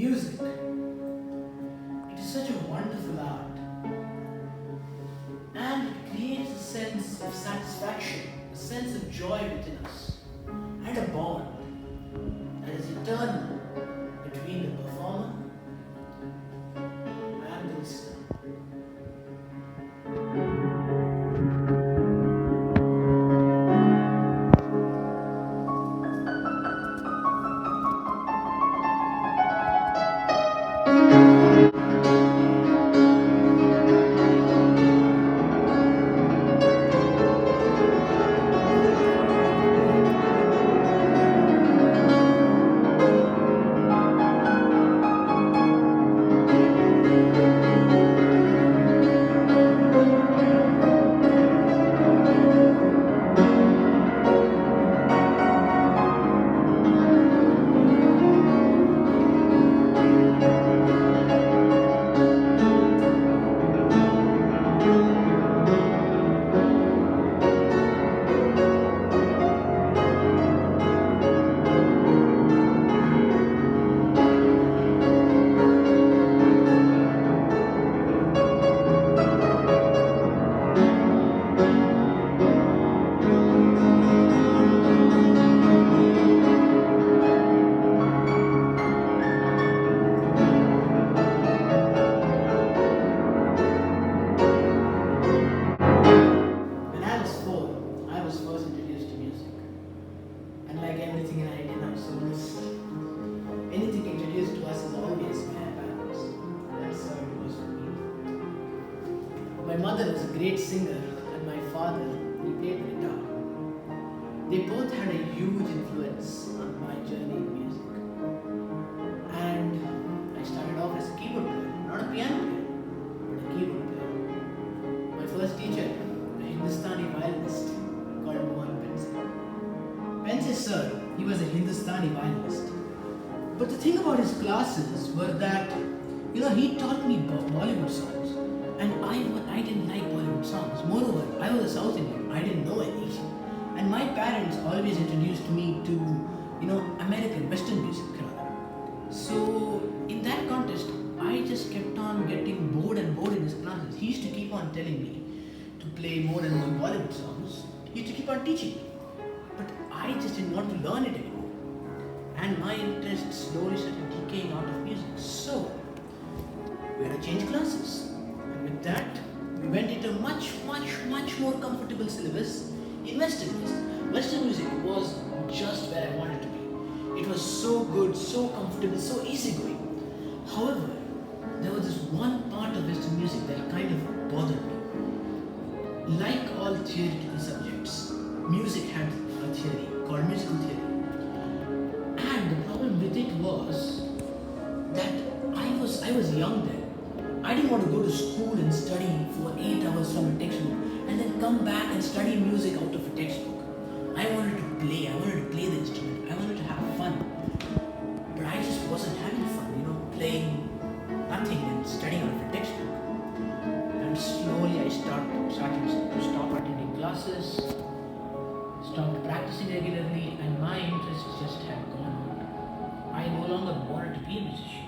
Music. It is such a wonderful art, and it creates a sense of satisfaction, a sense of joy within us, and a bond that is eternal between the performer and the listener. When I was 4, I was first introduced to music. And like everything in Indian households, anything introduced to us is always by our parents. That's how it was for me. My mother was a great singer, and my father, he played the guitar. They both had a huge influence on my journey in music. And I started off as a keyboard player, not a piano player, but a keyboard player. My first teacher, a Hindustani violinist called Pense sir, he was a Hindustani violinist. But the thing about his classes were that, he taught me Bollywood songs, and I didn't like Bollywood songs. Moreover, I was a South Indian, I didn't know any. And my parents always introduced me to, American Western music. So in that context, I just kept on getting bored and bored in his classes. He used to keep on telling me to play more and more Bollywood songs. He used to keep on teaching me. But I just didn't want to learn it anymore. And my interest slowly started decaying out of music. So we had to change classes. And with that, we went into a much more comfortable syllabus in Western music. Western music was just where I wanted to be. It was so good, so comfortable, so easygoing. However, there was this one part of Western music that kind of bothered me. Like all theoretical subjects, music had a theory called musical theory. And the problem with it was that I was young then. I didn't want to go to school and study for 8 hours from a textbook and then come back and study music out of a textbook. I wanted to play the instrument, I wanted to have fun. But I just wasn't having fun, playing nothing and studying out of a textbook. And slowly I started to stop attending classes, stopped practicing regularly, and my interest just had gone out. I no longer wanted to be a musician.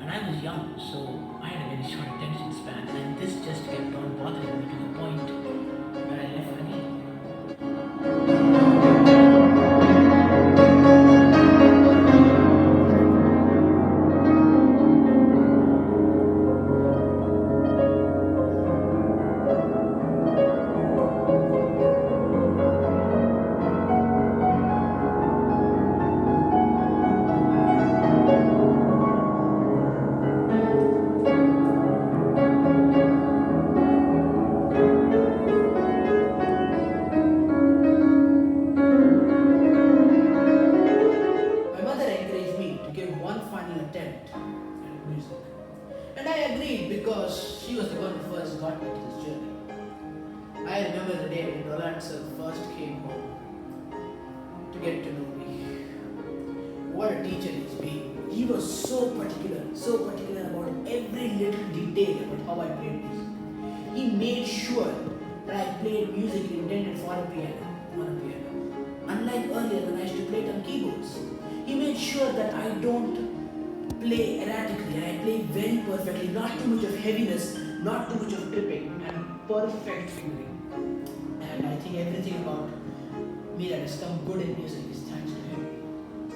And I was young, so I had a very short attention span, and this just kept on bothering me to the point where I left again. Because she was the one who first got me to this journey. I remember the day when Roland sir first came home to get to know me. What a teacher he's been. He was so particular about every little detail about how I played music. He made sure that I played music intended for a piano, on a piano. Unlike earlier when I used to play it on keyboards. He made sure that I don't play erratically and I play very perfectly, not too much of heaviness, not too much of tripping, and perfect fingering. And I think everything about me that has come good in music is thanks to him.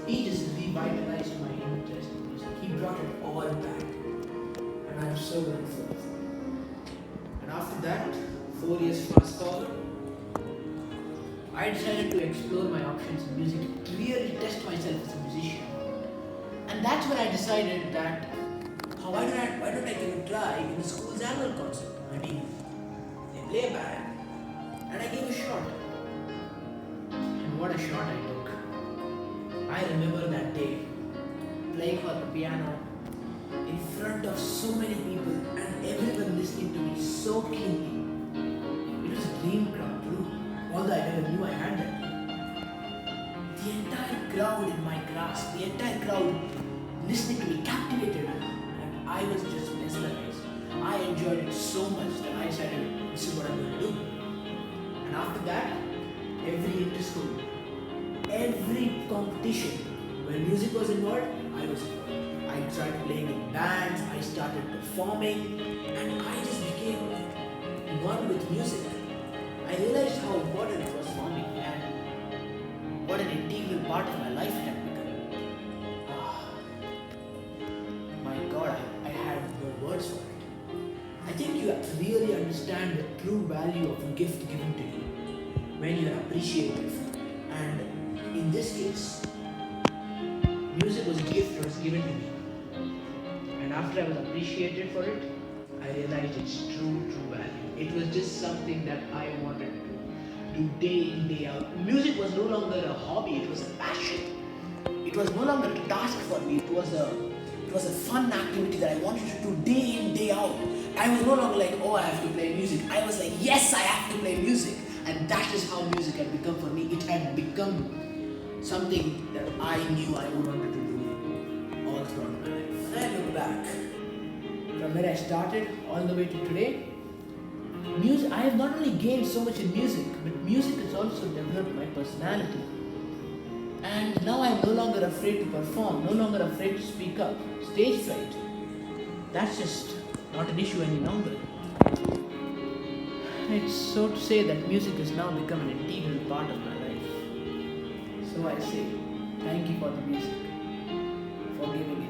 He just revitalized my interest in music. He brought it all back. And I'm so grateful. And after that, 4 years fast forward, I decided to explore my options in music, to really test myself as a musician. And that's when I decided that why don't I give a try in the school's annual concert? I mean, they play a band, and I gave a shot. And what a shot I took. I remember that day, playing on the piano in front of so many people and everyone listening to me so keenly. It was a dream come true, although I never knew I had that. The entire crowd in my grasp, the entire crowd listening to me captivated, and I was just mesmerized. I enjoyed it so much that I decided this is what I'm going to do. And after that, every inter-school, every competition where music was involved, I was involved. I started playing in bands, I started performing, and I just became one with music. I realized how important it was for me and what an integral part of my life it had become. My God, I had no words for it. I think you have to really understand the true value of a gift given to you when you are appreciated for it. And in this case, music was a gift that was given to me. And after I was appreciated for it, I realized its true value. It was just something that I wanted to do day in, day out. Music was no longer a hobby, it was a passion. It was no longer a task for me, it was a fun activity that I wanted to do day in, day out. I was no longer like, oh, I have to play music. I was like, yes, I have to play music. And that is how music had become for me. It had become something that I knew I wanted to do all throughout my life. When I look back, from where I started all the way to today, I have not only gained so much in music, but music has also developed my personality. And now I am no longer afraid to perform, no longer afraid to speak up. Stage fright, that's just not an issue any longer. It's so to say that music has now become an integral part of my life. So I say, thank you for the music, for giving